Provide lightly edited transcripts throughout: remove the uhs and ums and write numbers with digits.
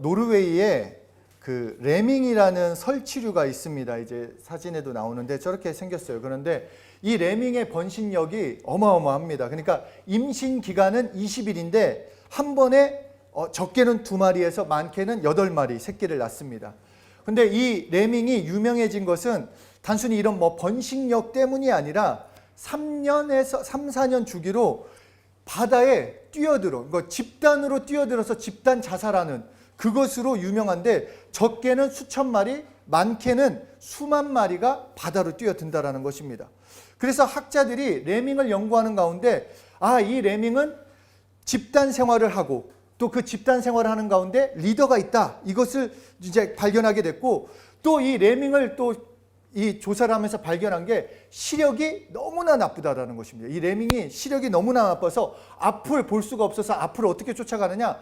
노르웨이에 그 레밍이라는 설치류가 있습니다. 이제 사진에도 나오는데 저렇게 생겼어요. 그런데 이 레밍의 번식력이 어마어마합니다. 그러니까 임신 기간은 20일인데 한 번에 적게는 2마리에서 많게는 8마리 새끼를 낳습니다. 근데 이 레밍이 유명해진 것은 단순히 이런 번식력 때문이 아니라 3년에서 3, 4년 주기로 바다에 뛰어들어, 집단으로 뛰어들어서 집단 자살하는 그것으로 유명한데 적게는 수천 마리, 많게는 수만 마리가 바다로 뛰어든다라는 것입니다. 그래서 학자들이 레밍을 연구하는 가운데 이 레밍은 집단 생활을 하고 또 그 집단 생활을 하는 가운데 리더가 있다. 이것을 이제 발견하게 됐고 또 이 레밍을 또 이 조사를 하면서 발견한 게 시력이 너무나 나쁘다라는 것입니다. 이 레밍이 시력이 너무나 나빠서 앞을 볼 수가 없어서 앞을 어떻게 쫓아가느냐.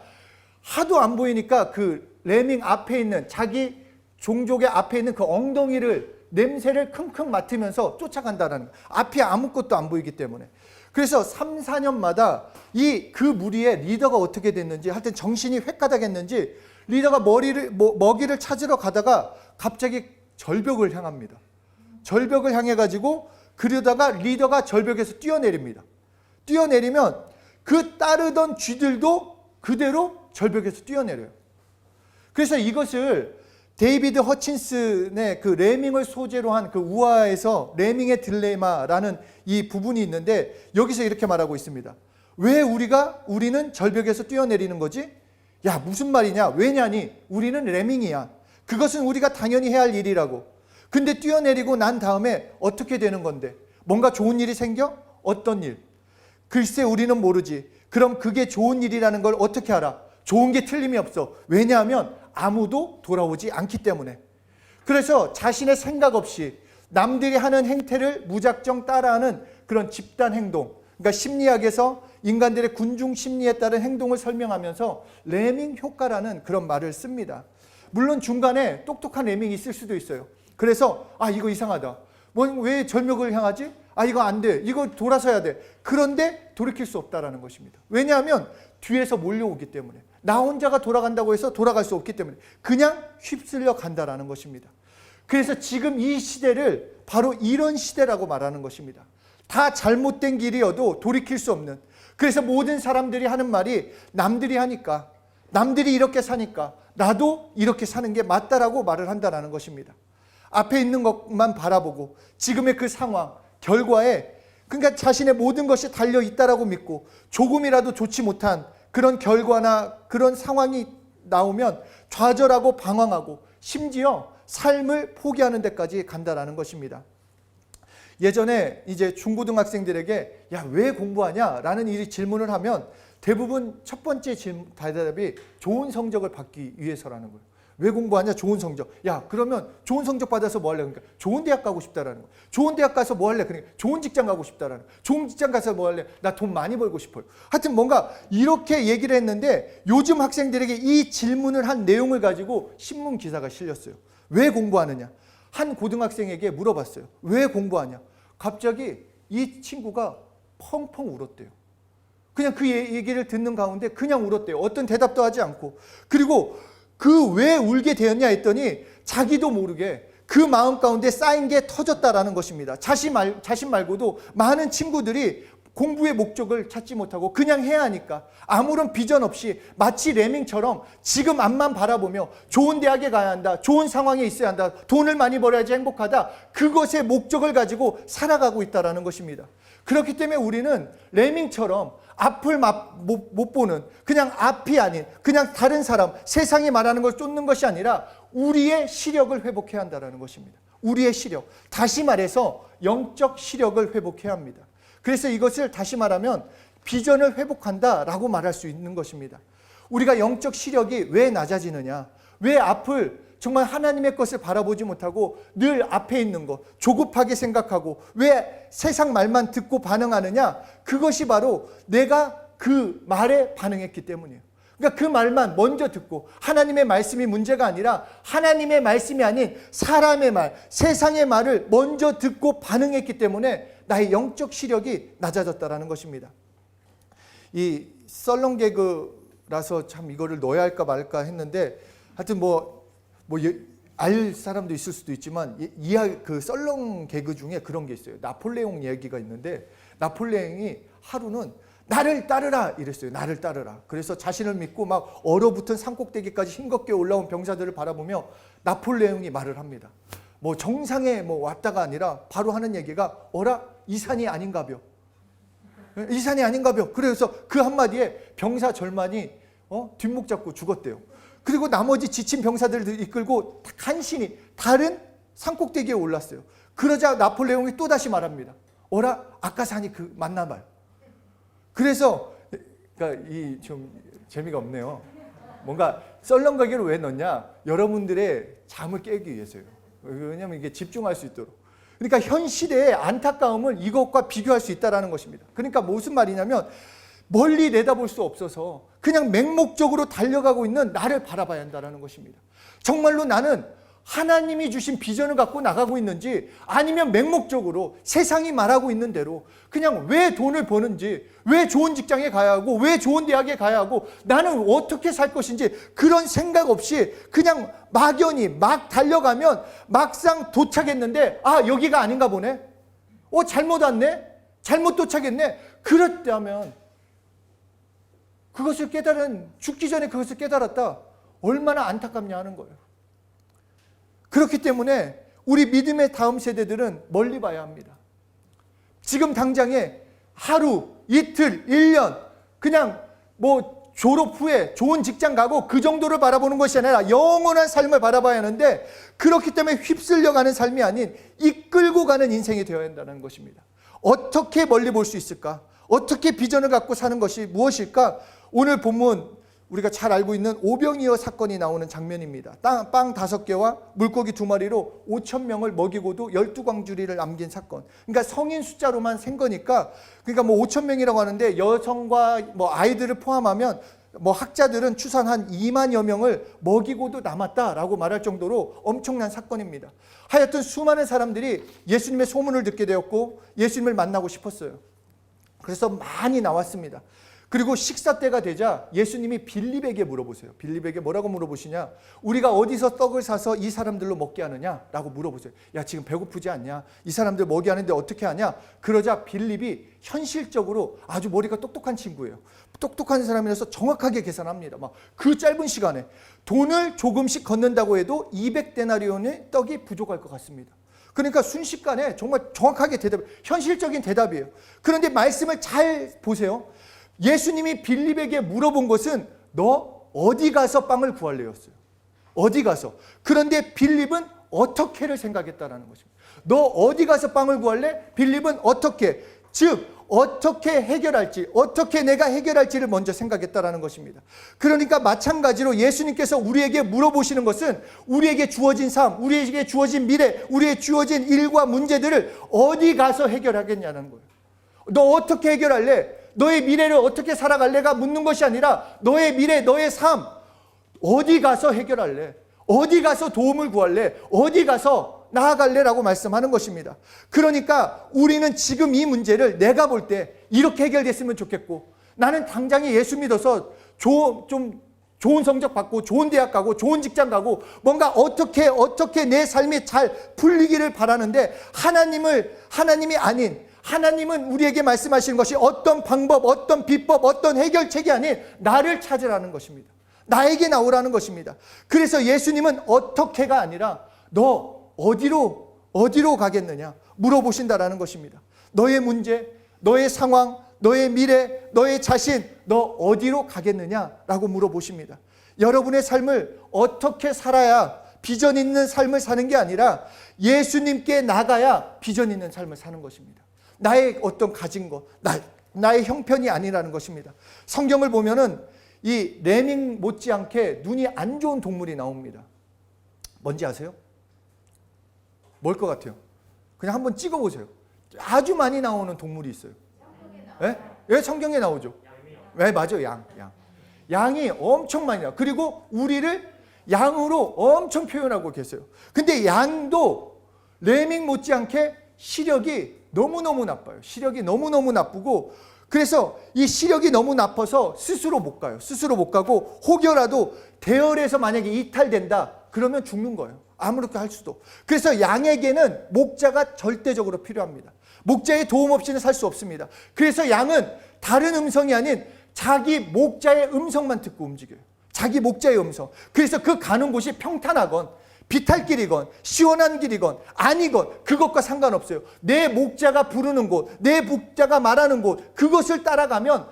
하도 안 보이니까 그 레밍 앞에 있는 자기 종족의 앞에 있는 그 엉덩이를 냄새를 킁킁 맡으면서 쫓아간다는 거예요. 앞이 아무것도 안 보이기 때문에. 그래서 3, 4년마다 그 무리의 리더가 어떻게 됐는지 하여튼 정신이 획가닥했는지 리더가 먹이를 찾으러 가다가 갑자기 절벽을 향합니다. 절벽을 향해 가지고 그러다가 리더가 절벽에서 뛰어내립니다. 뛰어내리면 그 따르던 쥐들도 그대로 절벽에서 뛰어내려요. 그래서 이것을 데이비드 허친슨의 그 레밍을 소재로 한 그 우화에서 레밍의 딜레마라는 이 부분이 있는데 여기서 이렇게 말하고 있습니다. 왜 우리는 절벽에서 뛰어내리는 거지? 야, 무슨 말이냐? 왜냐니? 우리는 레밍이야. 그것은 우리가 당연히 해야 할 일이라고. 근데 뛰어내리고 난 다음에 어떻게 되는 건데? 뭔가 좋은 일이 생겨? 어떤 일? 글쎄 우리는 모르지. 그럼 그게 좋은 일이라는 걸 어떻게 알아? 좋은 게 틀림이 없어. 왜냐하면 아무도 돌아오지 않기 때문에. 그래서 자신의 생각 없이 남들이 하는 행태를 무작정 따라하는 그런 집단 행동, 그러니까 심리학에서 인간들의 군중 심리에 따른 행동을 설명하면서 레밍 효과라는 그런 말을 씁니다. 물론 중간에 똑똑한 레밍이 있을 수도 있어요. 그래서 이거 이상하다. 왜 절벽을 향하지? 이거 안 돼. 이거 돌아서야 돼. 그런데 돌이킬 수 없다라는 것입니다. 왜냐하면 뒤에서 몰려오기 때문에. 나 혼자가 돌아간다고 해서 돌아갈 수 없기 때문에 그냥 휩쓸려 간다라는 것입니다. 그래서 지금 이 시대를 바로 이런 시대라고 말하는 것입니다. 다 잘못된 길이어도 돌이킬 수 없는. 그래서 모든 사람들이 하는 말이 남들이 하니까, 남들이 이렇게 사니까 나도 이렇게 사는 게 맞다라고 말을 한다라는 것입니다. 앞에 있는 것만 바라보고 지금의 그 상황, 결과에 그러니까 자신의 모든 것이 달려 있다라고 믿고 조금이라도 좋지 못한 그런 결과나 그런 상황이 나오면 좌절하고 방황하고 심지어 삶을 포기하는 데까지 간다라는 것입니다. 예전에 이제 중고등학생들에게 야, 왜 공부하냐? 라는 이 질문을 하면 대부분 첫 번째 대답이 좋은 성적을 받기 위해서라는 거예요. 왜 공부하냐? 좋은 성적. 야, 그러면 좋은 성적 받아서 뭐 할래? 그러니까 좋은 대학 가고 싶다라는 거예요. 좋은 대학 가서 뭐 할래? 그러니까 좋은 직장 가고 싶다라는 거예요. 좋은 직장 가서 뭐 할래? 나 돈 많이 벌고 싶어요. 하여튼 뭔가 이렇게 얘기를 했는데 요즘 학생들에게 이 질문을 한 내용을 가지고 신문 기사가 실렸어요. 왜 공부하느냐? 한 고등학생에게 물어봤어요. 왜 공부하냐? 갑자기 이 친구가 펑펑 울었대요. 그냥 그 얘기를 듣는 가운데 그냥 울었대요. 어떤 대답도 하지 않고. 그리고 그 왜 울게 되었냐 했더니 자기도 모르게 그 마음 가운데 쌓인 게 터졌다라는 것입니다. 자신 말고도 많은 친구들이 공부의 목적을 찾지 못하고 그냥 해야 하니까 아무런 비전 없이 마치 레밍처럼 지금 앞만 바라보며 좋은 대학에 가야 한다. 좋은 상황에 있어야 한다. 돈을 많이 벌어야지 행복하다. 그것의 목적을 가지고 살아가고 있다는 것입니다. 그렇기 때문에 우리는 레밍처럼 앞을 못 보는 그냥 앞이 아닌 그냥 다른 사람, 세상이 말하는 걸 쫓는 것이 아니라 우리의 시력을 회복해야 한다는 것입니다. 우리의 시력. 다시 말해서 영적 시력을 회복해야 합니다. 그래서 이것을 다시 말하면 비전을 회복한다라고 말할 수 있는 것입니다. 우리가 영적 시력이 왜 낮아지느냐? 왜 앞을 정말 하나님의 것을 바라보지 못하고 늘 앞에 있는 것, 조급하게 생각하고 왜 세상 말만 듣고 반응하느냐? 그것이 바로 내가 그 말에 반응했기 때문이에요. 그러니까 그 말만 먼저 듣고 하나님의 말씀이 문제가 아니라 하나님의 말씀이 아닌 사람의 말, 세상의 말을 먼저 듣고 반응했기 때문에 나의 영적 시력이 낮아졌다는 것입니다. 이 썰렁개그 개그라서 참 이거를 넣어야 할까 말까 했는데 하여튼 알 사람도 있을 수도 있지만 그 썰렁 개그 중에 그런 게 있어요. 나폴레옹 얘기가 있는데 나폴레옹이 하루는 나를 따르라 이랬어요. 나를 따르라. 그래서 자신을 믿고 막 얼어붙은 산꼭대기까지 싱겁게 올라온 병사들을 바라보며 나폴레옹이 말을 합니다. 정상에 왔다가 아니라 바로 하는 얘기가 어라 이 산이 아닌가벼. 이 산이 아닌가벼. 그래서 그 한마디에 병사 절반이 뒷목 잡고 죽었대요. 그리고 나머지 지친 병사들을 이끌고 간신히 다른 산꼭대기에 올랐어요. 그러자 나폴레옹이 또다시 말합니다. 어라 아까 산이 맞나 봐요. 그래서 그러니까 좀 재미가 없네요. 뭔가 썰렁가게를 왜 넣냐? 여러분들의 잠을 깨기 위해서요. 왜냐하면 이게 집중할 수 있도록. 그러니까 현 시대의 안타까움을 이것과 비교할 수 있다는 것입니다. 그러니까 무슨 말이냐면 멀리 내다볼 수 없어서 그냥 맹목적으로 달려가고 있는 나를 바라봐야 한다는 것입니다. 정말로 나는 하나님이 주신 비전을 갖고 나가고 있는지 아니면 맹목적으로 세상이 말하고 있는 대로 그냥 왜 돈을 버는지 왜 좋은 직장에 가야 하고 왜 좋은 대학에 가야 하고 나는 어떻게 살 것인지 그런 생각 없이 그냥 막연히 막 달려가면 막상 도착했는데 여기가 아닌가 보네. 잘못 왔네. 잘못 도착했네. 그렇다면 그것을 죽기 전에 그것을 깨달았다. 얼마나 안타깝냐 하는 거예요. 그렇기 때문에 우리 믿음의 다음 세대들은 멀리 봐야 합니다. 지금 당장에 하루, 이틀, 1년 그냥 졸업 후에 좋은 직장 가고 그 정도를 바라보는 것이 아니라 영원한 삶을 바라봐야 하는데 그렇기 때문에 휩쓸려가는 삶이 아닌 이끌고 가는 인생이 되어야 한다는 것입니다. 어떻게 멀리 볼 수 있을까? 어떻게 비전을 갖고 사는 것이 무엇일까? 오늘 본문 우리가 잘 알고 있는 오병이어 사건이 나오는 장면입니다. 빵 5개와 물고기 2마리로 5,000명을 먹이고도 12광주리를 남긴 사건. 그러니까 성인 숫자로만 센 거니까 그러니까 5,000명이라고 하는데 여성과 아이들을 포함하면 학자들은 추산 한 2만여 명을 먹이고도 남았다라고 말할 정도로 엄청난 사건입니다. 하여튼 수많은 사람들이 예수님의 소문을 듣게 되었고 예수님을 만나고 싶었어요. 그래서 많이 나왔습니다. 그리고 식사 때가 되자 예수님이 빌립에게 물어보세요. 빌립에게 뭐라고 물어보시냐? 우리가 어디서 떡을 사서 이 사람들로 먹게 하느냐? 라고 물어보세요. 야 지금 배고프지 않냐? 이 사람들 먹게 하는데 어떻게 하냐? 그러자 빌립이 현실적으로 아주 머리가 똑똑한 친구예요. 똑똑한 사람이라서 정확하게 계산합니다. 그 짧은 시간에 돈을 조금씩 걷는다고 해도 200데나리온의 떡이 부족할 것 같습니다. 그러니까 순식간에 정말 정확하게 현실적인 대답이에요. 그런데 말씀을 잘 보세요. 예수님이 빌립에게 물어본 것은 너 어디 가서 빵을 구할래였어요. 어디 가서. 그런데 빌립은 어떻게를 생각했다는 것입니다. 너 어디 가서 빵을 구할래? 빌립은 어떻게. 즉 어떻게 해결할지 어떻게 내가 해결할지를 먼저 생각했다는 것입니다. 그러니까 마찬가지로 예수님께서 우리에게 물어보시는 것은 우리에게 주어진 삶, 우리에게 주어진 미래, 우리에게 주어진 일과 문제들을 어디 가서 해결하겠냐는 거예요. 너 어떻게 해결할래? 너의 미래를 어떻게 살아갈래가 묻는 것이 아니라 너의 미래, 너의 삶 어디 가서 해결할래? 어디 가서 도움을 구할래? 어디 가서 나아갈래라고 말씀하는 것입니다. 그러니까 우리는 지금 이 문제를 내가 볼 때 이렇게 해결됐으면 좋겠고 나는 당장에 예수 믿어서 좀 좋은 성적 받고 좋은 대학 가고 좋은 직장 가고 뭔가 어떻게 내 삶이 잘 풀리기를 바라는데 하나님이 아닌 하나님은 우리에게 말씀하시는 것이 어떤 방법, 어떤 비법, 어떤 해결책이 아닌 나를 찾으라는 것입니다. 나에게 나오라는 것입니다. 그래서 예수님은 어떻게가 아니라 너 어디로 가겠느냐 물어보신다라는 것입니다. 너의 문제, 너의 상황, 너의 미래, 너의 자신, 너 어디로 가겠느냐라고 물어보십니다. 여러분의 삶을 어떻게 살아야 비전 있는 삶을 사는 게 아니라 예수님께 나가야 비전 있는 삶을 사는 것입니다. 나의 어떤 가진 것, 나의 형편이 아니라는 것입니다. 성경을 보면은 이 레밍 못지않게 눈이 안 좋은 동물이 나옵니다. 뭔지 아세요? 뭘 것 같아요? 그냥 한번 찍어보세요. 아주 많이 나오는 동물이 있어요. 왜 성경에 나오죠? 네, 맞아요. 양이 엄청 많이 나와요. 그리고 우리를 양으로 엄청 표현하고 계세요. 근데 양도 레밍 못지않게 시력이 너무너무 나빠요. 시력이 너무너무 나쁘고 그래서 이 시력이 너무 나빠서 스스로 못 가요. 스스로 못 가고 혹여라도 대열에서 만약에 이탈된다 그러면 죽는 거예요. 아무렇게 할 수도. 그래서 양에게는 목자가 절대적으로 필요합니다. 목자의 도움 없이는 살 수 없습니다. 그래서 양은 다른 음성이 아닌 자기 목자의 음성만 듣고 움직여요. 자기 목자의 음성. 그래서 그 가는 곳이 평탄하건 비탈길이건 시원한 길이건 아니건 그것과 상관없어요. 내 목자가 부르는 곳, 내 목자가 말하는 곳, 그것을 따라가면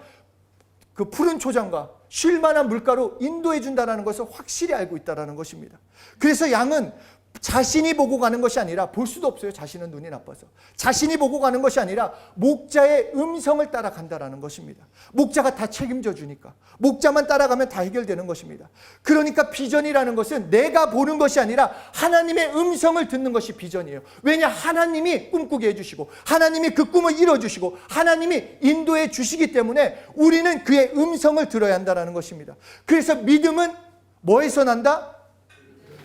그 푸른 초장과 쉴 만한 물가로 인도해 준다는 것을 확실히 알고 있다는 것입니다. 그래서 양은 자신이 보고 가는 것이 아니라, 볼 수도 없어요. 자신은 눈이 나빠서. 자신이 보고 가는 것이 아니라 목자의 음성을 따라간다는 것입니다. 목자가 다 책임져 주니까. 목자만 따라가면 다 해결되는 것입니다. 그러니까 비전이라는 것은 내가 보는 것이 아니라 하나님의 음성을 듣는 것이 비전이에요. 왜냐? 하나님이 꿈꾸게 해주시고 하나님이 그 꿈을 이뤄주시고 하나님이 인도해 주시기 때문에 우리는 그의 음성을 들어야 한다는 것입니다. 그래서 믿음은 뭐에서 난다?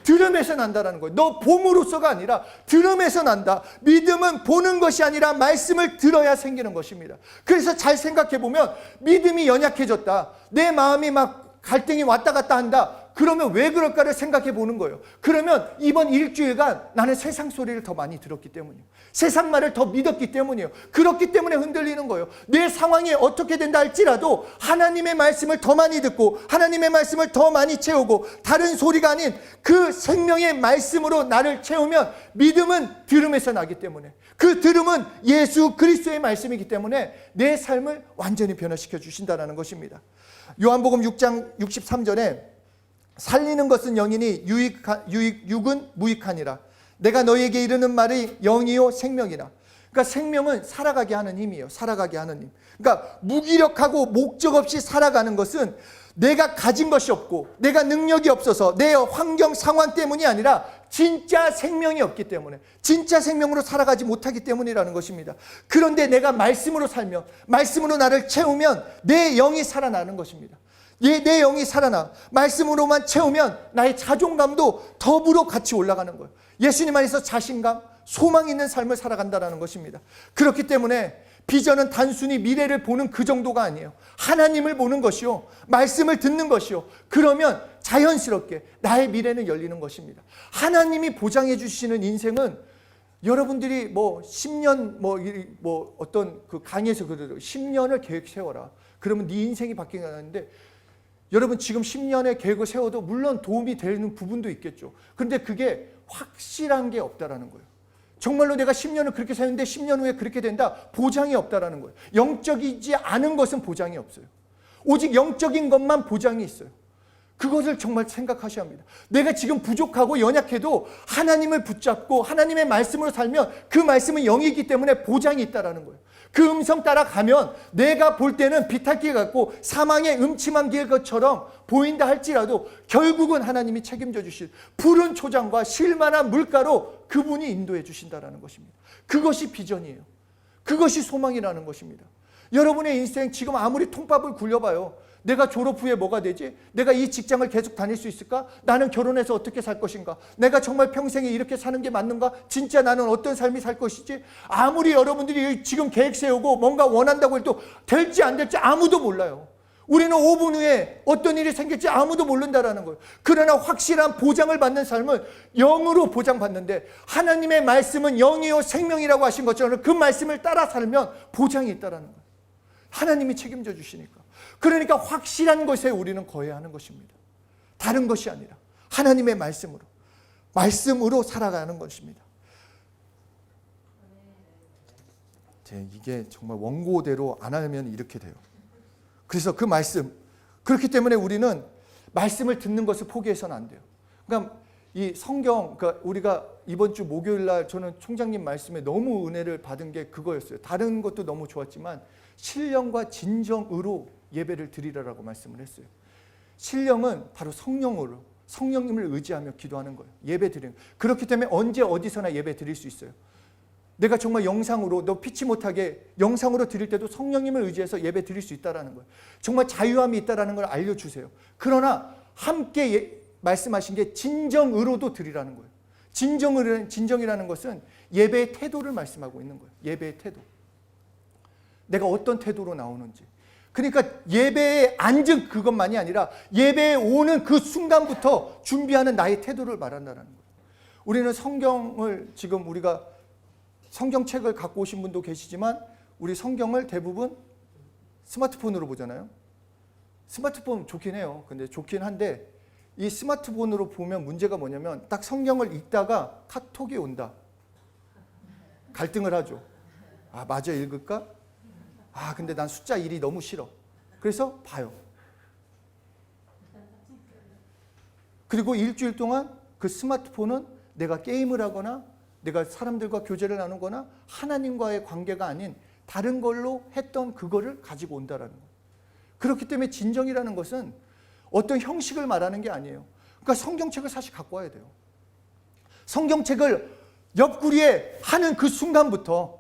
들음에서 난다는 거예요. 너 봄으로서가 아니라 들음에서 난다. 믿음은 보는 것이 아니라 말씀을 들어야 생기는 것입니다. 그래서 잘 생각해 보면 믿음이 연약해졌다. 내 마음이 막 갈등이 왔다 갔다 한다. 그러면 왜 그럴까를 생각해 보는 거예요. 그러면 이번 일주일간 나는 세상 소리를 더 많이 들었기 때문이에요. 세상 말을 더 믿었기 때문이에요. 그렇기 때문에 흔들리는 거예요. 내 상황이 어떻게 된다 할지라도 하나님의 말씀을 더 많이 듣고 하나님의 말씀을 더 많이 채우고 다른 소리가 아닌 그 생명의 말씀으로 나를 채우면 믿음은 들음에서 나기 때문에, 그 들음은 예수 그리스도의 말씀이기 때문에 내 삶을 완전히 변화시켜 주신다는 것입니다. 요한복음 6장 63절에 살리는 것은 영이니 육은 무익하니라. 내가 너희에게 이르는 말이 영이요 생명이라. 그러니까 생명은 살아가게 하는 힘이에요. 살아가게 하는 힘. 그러니까 무기력하고 목적 없이 살아가는 것은 내가 가진 것이 없고 내가 능력이 없어서 내 환경 상황 때문이 아니라 진짜 생명이 없기 때문에, 진짜 생명으로 살아가지 못하기 때문이라는 것입니다. 그런데 내가 말씀으로 살면, 말씀으로 나를 채우면 내 영이 살아나는 것입니다. 내 영이 살아나. 말씀으로만 채우면 나의 자존감도 더불어 같이 올라가는 거예요. 예수님 안에서 자신감, 소망 있는 삶을 살아간다는 것입니다. 그렇기 때문에 비전은 단순히 미래를 보는 그 정도가 아니에요. 하나님을 보는 것이요, 말씀을 듣는 것이요. 그러면 자연스럽게 나의 미래는 열리는 것입니다. 하나님이 보장해 주시는 인생은, 여러분들이 뭐 10년 뭐 어떤 그 강의에서 그러더라고요. 10년을 계획 세워라. 그러면 네 인생이 바뀌는데, 여러분 지금 10년의 계획을 세워도 물론 도움이 되는 부분도 있겠죠. 그런데 그게 확실한 게 없다라는 거예요. 정말로 내가 10년을 그렇게 세웠는데 10년 후에 그렇게 된다? 보장이 없다라는 거예요. 영적이지 않은 것은 보장이 없어요. 오직 영적인 것만 보장이 있어요. 그것을 정말 생각하셔야 합니다. 내가 지금 부족하고 연약해도 하나님을 붙잡고 하나님의 말씀으로 살면 그 말씀은 영이기 때문에 보장이 있다라는 거예요. 그 음성 따라가면 내가 볼 때는 비탈길 같고 사망의 음침한 길 것처럼 보인다 할지라도 결국은 하나님이 책임져 주실 푸른 초장과 쉴만한 물가로 그분이 인도해 주신다는 것입니다. 그것이 비전이에요. 그것이 소망이라는 것입니다. 여러분의 인생 지금 아무리 통밥을 굴려봐요. 내가 졸업 후에 뭐가 되지? 내가 이 직장을 계속 다닐 수 있을까? 나는 결혼해서 어떻게 살 것인가? 내가 정말 평생에 이렇게 사는 게 맞는가? 진짜 나는 어떤 삶이 살 것이지? 아무리 여러분들이 지금 계획 세우고 뭔가 원한다고 해도 될지 안 될지 아무도 몰라요. 우리는 5분 후에 어떤 일이 생길지 아무도 모른다라는 거예요. 그러나 확실한 보장을 받는 삶은 영으로 보장받는데, 하나님의 말씀은 영이요 생명이라고 하신 것처럼 그 말씀을 따라 살면 보장이 있다라는 거예요. 하나님이 책임져 주시니까. 그러니까 확실한 것에 우리는 거해야 하는 것입니다. 다른 것이 아니라 하나님의 말씀으로 살아가는 것입니다. 이게 정말 원고대로 안 하면 이렇게 돼요. 그래서 그 말씀, 그렇기 때문에 우리는 말씀을 듣는 것을 포기해서는 안 돼요. 그러니까 이 성경, 그러니까 우리가 이번 주 목요일 날 저는 총장님 말씀에 너무 은혜를 받은 게 그거였어요. 다른 것도 너무 좋았지만 신령과 진정으로 예배를 드리라라고 말씀을 했어요. 신령은 바로 성령으로, 성령님을 의지하며 기도하는 거예요. 예배 드리는 거예요. 그렇기 때문에 언제 어디서나 예배 드릴 수 있어요. 내가 정말 영상으로, 너 피치 못하게 영상으로 드릴 때도 성령님을 의지해서 예배 드릴 수 있다는 거예요. 정말 자유함이 있다는 걸 알려주세요. 그러나 함께 말씀하신 게 진정으로도 드리라는 거예요. 진정이라는 것은 예배의 태도를 말씀하고 있는 거예요. 예배의 태도. 내가 어떤 태도로 나오는지. 그러니까 예배에 앉은 그것만이 아니라 예배에 오는 그 순간부터 준비하는 나의 태도를 말한다는 거예요. 우리는 성경을 지금 우리가 성경책을 갖고 오신 분도 계시지만 우리 성경을 대부분 스마트폰으로 보잖아요. 스마트폰 좋긴 해요. 근데 좋긴 한데 이 스마트폰으로 보면 문제가 뭐냐면 딱 성경을 읽다가 카톡이 온다. 갈등을 하죠. 아, 마저 읽을까? 아, 근데 난 숫자 1이 너무 싫어. 그래서 봐요. 그리고 일주일 동안 그 스마트폰은 내가 게임을 하거나 내가 사람들과 교제를 나누거나 하나님과의 관계가 아닌 다른 걸로 했던 그거를 가지고 온다라는 거예요. 그렇기 때문에 진정이라는 것은 어떤 형식을 말하는 게 아니에요. 그러니까 성경책을 사실 갖고 와야 돼요. 성경책을 옆구리에 하는 그 순간부터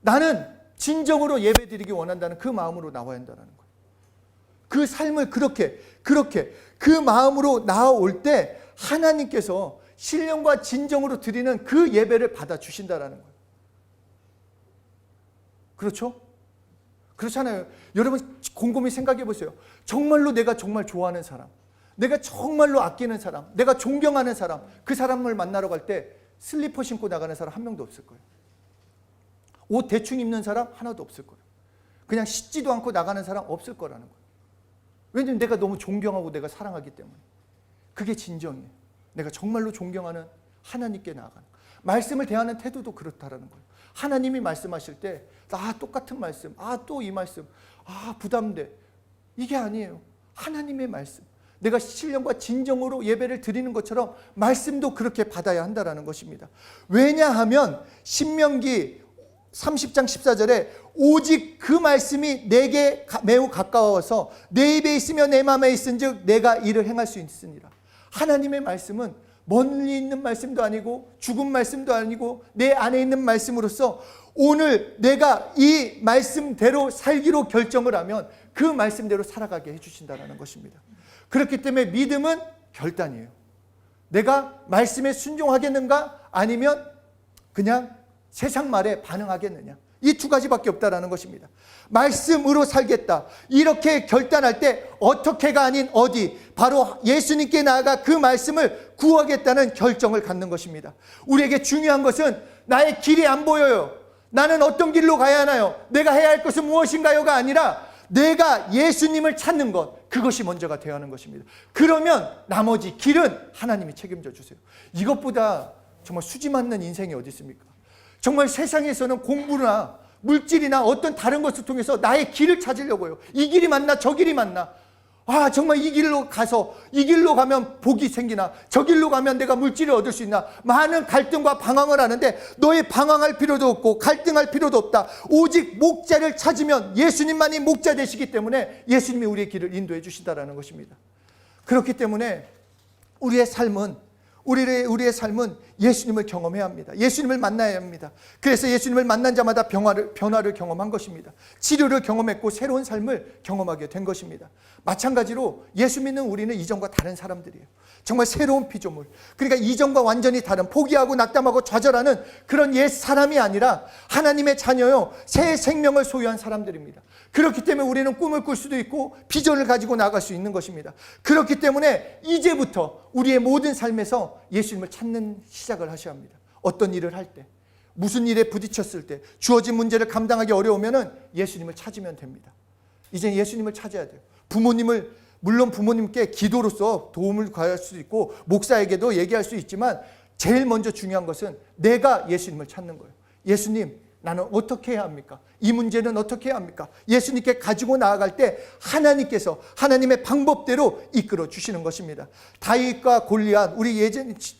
나는 진정으로 예배드리기 원한다는 그 마음으로 나와야 한다는 거예요. 그 삶을 그렇게 그 마음으로 나아올 때 하나님께서 신령과 진정으로 드리는 그 예배를 받아주신다는 거예요. 그렇죠? 그렇잖아요. 여러분 곰곰이 생각해 보세요. 정말로 내가 정말 좋아하는 사람, 내가 정말로 아끼는 사람, 내가 존경하는 사람, 그 사람을 만나러 갈 때 슬리퍼 신고 나가는 사람 한 명도 없을 거예요. 옷 대충 입는 사람 하나도 없을 거예요. 그냥 씻지도 않고 나가는 사람 없을 거라는 거예요. 왜냐하면 내가 너무 존경하고 내가 사랑하기 때문에. 그게 진정이에요. 내가 정말로 존경하는 하나님께 나아가는 거예요. 말씀을 대하는 태도도 그렇다라는 거예요. 하나님이 말씀하실 때 똑같은 말씀, 또 이 말씀, 부담돼. 이게 아니에요. 하나님의 말씀. 내가 신령과 진정으로 예배를 드리는 것처럼 말씀도 그렇게 받아야 한다는 것입니다. 왜냐하면 신명기 30장 14절에 오직 그 말씀이 내게 매우 가까워서 내 입에 있으며 내 마음에 있은즉 내가 이를 행할 수 있으니라. 하나님의 말씀은 멀리 있는 말씀도 아니고 죽은 말씀도 아니고 내 안에 있는 말씀으로서 오늘 내가 이 말씀대로 살기로 결정을 하면 그 말씀대로 살아가게 해주신다는 것입니다. 그렇기 때문에 믿음은 결단이에요. 내가 말씀에 순종하겠는가 아니면 그냥 세상 말에 반응하겠느냐. 이 두 가지밖에 없다라는 것입니다. 말씀으로 살겠다. 이렇게 결단할 때 어떻게가 아닌 어디, 바로 예수님께 나아가 그 말씀을 구하겠다는 결정을 갖는 것입니다. 우리에게 중요한 것은 나의 길이 안 보여요. 나는 어떤 길로 가야 하나요? 내가 해야 할 것은 무엇인가요가 아니라 내가 예수님을 찾는 것, 그것이 먼저가 되어야 하는 것입니다. 그러면 나머지 길은 하나님이 책임져 주세요. 이것보다 정말 수지 맞는 인생이 어디 있습니까? 정말 세상에서는 공부나 물질이나 어떤 다른 것을 통해서 나의 길을 찾으려고 해요. 이 길이 맞나 저 길이 맞나. 정말 이 길로 가서 이 길로 가면 복이 생기나 저 길로 가면 내가 물질을 얻을 수 있나. 많은 갈등과 방황을 하는데 너의 방황할 필요도 없고 갈등할 필요도 없다. 오직 목자를 찾으면 예수님만이 목자 되시기 때문에 예수님이 우리의 길을 인도해 주시다라는 것입니다. 그렇기 때문에 우리의 삶은 예수님을 경험해야 합니다. 예수님을 만나야 합니다. 그래서 예수님을 만난 자마다 변화를 경험한 것입니다. 치료를 경험했고 새로운 삶을 경험하게 된 것입니다. 마찬가지로 예수 믿는 우리는 이전과 다른 사람들이에요. 정말 새로운 피조물. 그러니까 이전과 완전히 다른, 포기하고 낙담하고 좌절하는 그런 옛 사람이 아니라 하나님의 자녀요, 새 생명을 소유한 사람들입니다. 그렇기 때문에 우리는 꿈을 꿀 수도 있고 비전을 가지고 나갈 수 있는 것입니다. 그렇기 때문에 이제부터 우리의 모든 삶에서 예수님을 찾는 시작을 하셔야 합니다. 어떤 일을 할 때, 무슨 일에 부딪혔을 때, 주어진 문제를 감당하기 어려우면 예수님을 찾으면 됩니다. 이제 예수님을 찾아야 돼요. 물론 부모님께 기도로서 도움을 구할 수도 있고 목사에게도 얘기할 수 있지만 제일 먼저 중요한 것은 내가 예수님을 찾는 거예요. 예수님, 나는 어떻게 해야 합니까? 이 문제는 어떻게 해야 합니까? 예수님께 가지고 나아갈 때 하나님께서 하나님의 방법대로 이끌어 주시는 것입니다. 다윗과 골리앗, 우리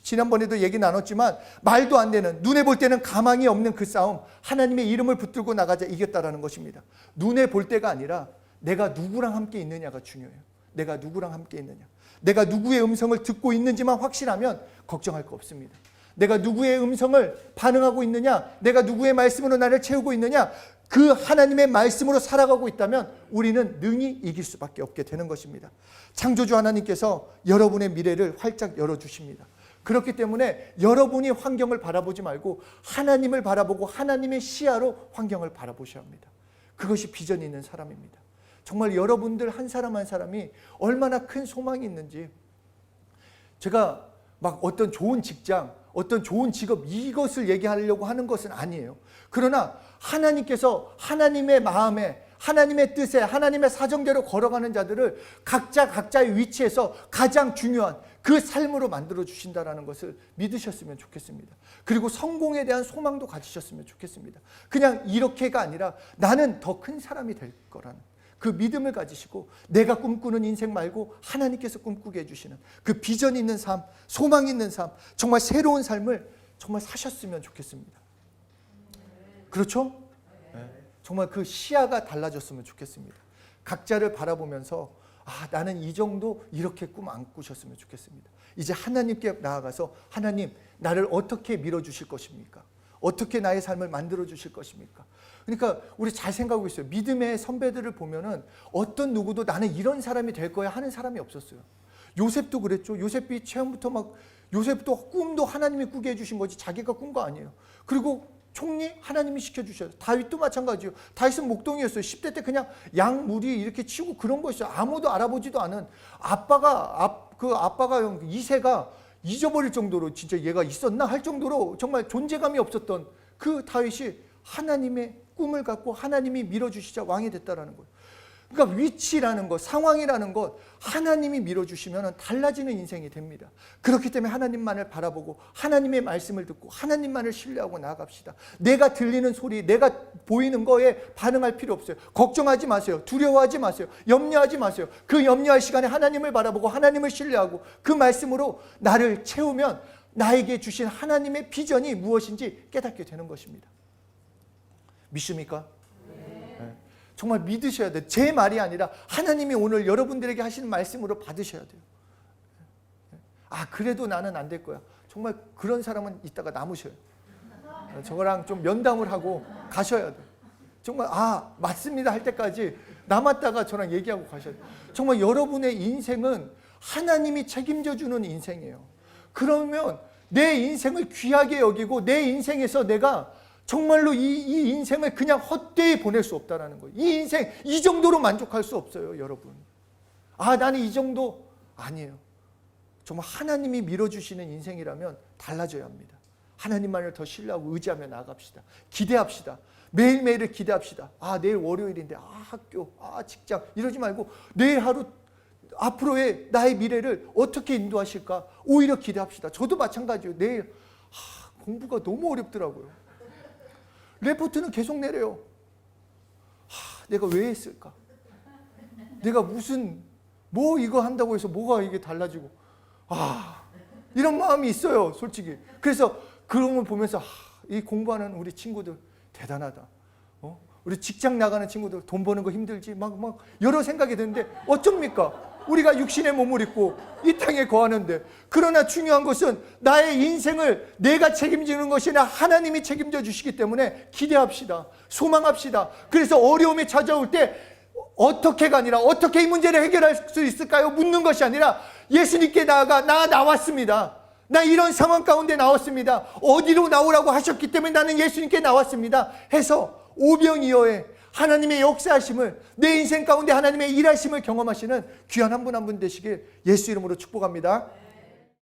지난번에도 얘기 나눴지만 말도 안 되는, 눈에 볼 때는 가망이 없는 그 싸움, 하나님의 이름을 붙들고 나가자 이겼다라는 것입니다. 눈에 볼 때가 아니라 내가 누구랑 함께 있느냐가 중요해요. 내가 누구랑 함께 있느냐. 내가 누구의 음성을 듣고 있는지만 확실하면 걱정할 거 없습니다. 내가 누구의 음성을 반응하고 있느냐, 내가 누구의 말씀으로 나를 채우고 있느냐, 그 하나님의 말씀으로 살아가고 있다면 우리는 능히 이길 수밖에 없게 되는 것입니다. 창조주 하나님께서 여러분의 미래를 활짝 열어주십니다. 그렇기 때문에 여러분이 환경을 바라보지 말고 하나님을 바라보고 하나님의 시야로 환경을 바라보셔야 합니다. 그것이 비전이 있는 사람입니다. 정말 여러분들 한 사람 한 사람이 얼마나 큰 소망이 있는지, 제가 막 어떤 좋은 직장, 어떤 좋은 직업 이것을 얘기하려고 하는 것은 아니에요. 그러나 하나님께서 하나님의 마음에, 하나님의 뜻에, 하나님의 사정대로 걸어가는 자들을 각자 각자의 위치에서 가장 중요한 그 삶으로 만들어 주신다는 것을 믿으셨으면 좋겠습니다. 그리고 성공에 대한 소망도 가지셨으면 좋겠습니다. 그냥 이렇게가 아니라 나는 더 큰 사람이 될 거라는 그 믿음을 가지시고, 내가 꿈꾸는 인생 말고 하나님께서 꿈꾸게 해주시는 그 비전 있는 삶, 소망 있는 삶, 정말 새로운 삶을 정말 사셨으면 좋겠습니다. 그렇죠? 네. 정말 그 시야가 달라졌으면 좋겠습니다. 각자를 바라보면서 나는 이 정도 이렇게 꿈 안 꾸셨으면 좋겠습니다. 이제 하나님께 나아가서 하나님, 나를 어떻게 밀어주실 것입니까? 어떻게 나의 삶을 만들어 주실 것입니까? 그러니까 우리 잘 생각하고 있어요. 믿음의 선배들을 보면은 어떤 누구도 나는 이런 사람이 될 거야 하는 사람이 없었어요. 요셉도 그랬죠. 요셉이 처음부터 요셉도 꿈도 하나님이 꾸게 해주신 거지 자기가 꾼 거 아니에요. 그리고 총리 하나님이 시켜주셔요. 다윗도 마찬가지예요. 다윗은 목동이었어요. 10대 때 그냥 양 무리 이렇게 치고 그런 거였어요. 아무도 알아보지도 않은 아빠가 이새가 잊어버릴 정도로 진짜 얘가 있었나 할 정도로 정말 존재감이 없었던 그 다윗이 하나님의 꿈을 갖고 하나님이 밀어주시자 왕이 됐다라는 거예요. 그러니까 위치라는 것, 상황이라는 것 하나님이 밀어주시면 달라지는 인생이 됩니다. 그렇기 때문에 하나님만을 바라보고 하나님의 말씀을 듣고 하나님만을 신뢰하고 나아갑시다. 내가 들리는 소리, 내가 보이는 거에 반응할 필요 없어요. 걱정하지 마세요. 두려워하지 마세요. 염려하지 마세요. 그 염려할 시간에 하나님을 바라보고 하나님을 신뢰하고 그 말씀으로 나를 채우면 나에게 주신 하나님의 비전이 무엇인지 깨닫게 되는 것입니다. 믿습니까? 네. 정말 믿으셔야 돼요. 제 말이 아니라 하나님이 오늘 여러분들에게 하시는 말씀으로 받으셔야 돼요. 그래도 나는 안 될 거야. 정말 그런 사람은 이따가 남으셔요. 저거랑 좀 면담을 하고 가셔야 돼요. 정말 맞습니다 할 때까지 남았다가 저랑 얘기하고 가셔야 돼요. 정말 여러분의 인생은 하나님이 책임져 주는 인생이에요. 그러면 내 인생을 귀하게 여기고 내 인생에서 내가 정말로 이 인생을 그냥 헛되이 보낼 수 없다는 거예요. 이 인생 이 정도로 만족할 수 없어요, 여러분. 나는 이 정도 아니에요. 정말 하나님이 밀어주시는 인생이라면 달라져야 합니다. 하나님만을 더 신뢰하고 의지하며 나아갑시다. 기대합시다. 매일매일을 기대합시다. 내일 월요일인데 학교, 직장 이러지 말고 내일 하루 앞으로의 나의 미래를 어떻게 인도하실까 오히려 기대합시다. 저도 마찬가지예요. 내일 공부가 너무 어렵더라고요. 레포트는 계속 내려요. 내가 왜 했을까? 내가 이거 한다고 해서 뭐가 이게 달라지고 이런 마음이 있어요, 솔직히. 그래서 그런 걸 보면서 이 공부하는 우리 친구들 대단하다. 우리 직장 나가는 친구들 돈 버는 거 힘들지? 막 여러 생각이 드는데 어쩝니까? 우리가 육신의 몸을 입고 이 땅에 거하는데, 그러나 중요한 것은 나의 인생을 내가 책임지는 것이 아니라 하나님이 책임져 주시기 때문에 기대합시다. 소망합시다. 그래서 어려움이 찾아올 때 어떻게가 아니라 어떻게 이 문제를 해결할 수 있을까요? 묻는 것이 아니라 예수님께 나아가 나 나왔습니다. 나 이런 상황 가운데 나왔습니다. 어디로 나오라고 하셨기 때문에 나는 예수님께 나왔습니다. 해서 오병이어의 하나님의 역사하심을, 내 인생 가운데 하나님의 일하심을 경험하시는 귀한 한 분 한 분 되시길 예수 이름으로 축복합니다.